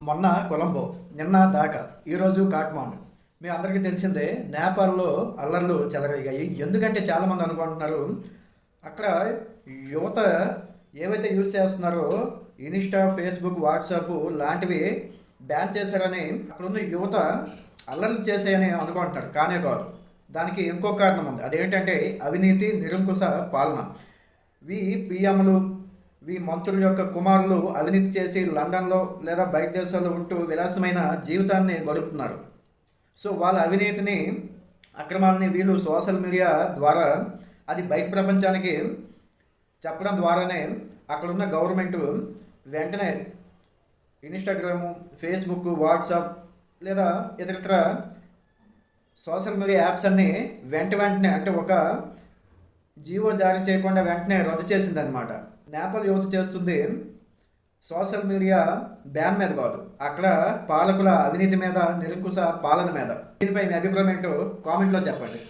మొన్న కొలంబో, నిన్న ఢాకా, ఈరోజు కాట్మాండు. మీ అందరికీ తెలిసిందే నేపాల్లో అల్లర్లు చెలరేగాయి. ఎందుకంటే చాలామంది అనుకుంటున్నారు అక్కడ యువత ఏవైతే యూజ్ చేస్తున్నారో ఇన్స్టా, ఫేస్బుక్, వాట్సాప్ లాంటివి బ్యాన్ చేశారని అక్కడున్న యువత అల్లర్లు చేసాయని అనుకుంటున్నారు. కానే కాదు. దానికి ఇంకో కారణం ఉంది. అదేంటంటే అవినీతి, నిరంకుశ పాలన. పిఎంలు, మంత్రుల యొక్క కుమారులు అవినీతి చేసి లండన్లో లేదా బయట దేశాల్లో ఉంటూ విలాసమైన జీవితాన్ని గడుపుతున్నారు. సో వాళ్ళ అవినీతిని, అక్రమాలని వీళ్ళు సోషల్ మీడియా ద్వారా అది బయట ప్రపంచానికి చెప్పడం ద్వారానే అక్కడున్న గవర్నమెంటు వెంటనే ఇన్స్టాగ్రాము, ఫేస్బుక్, వాట్సాప్ లేదా ఇతరత్ర సోషల్ మీడియా యాప్స్ అన్నీ వెంటనే అంటే ఒక జీవో జారీ చేయకుండా వెంటనే రద్దు చేసిందనమాట. నేపాల్ యువత చేస్తుంది సోషల్ మీడియా బ్యాన్ మీద కాదు, అక్కడ పాలకుల అవినీతి మీద, నిరంకుశ పాలన మీద. దీనిపై మీ అభిప్రాయం ఏంటో కామెంట్లో చెప్పండి.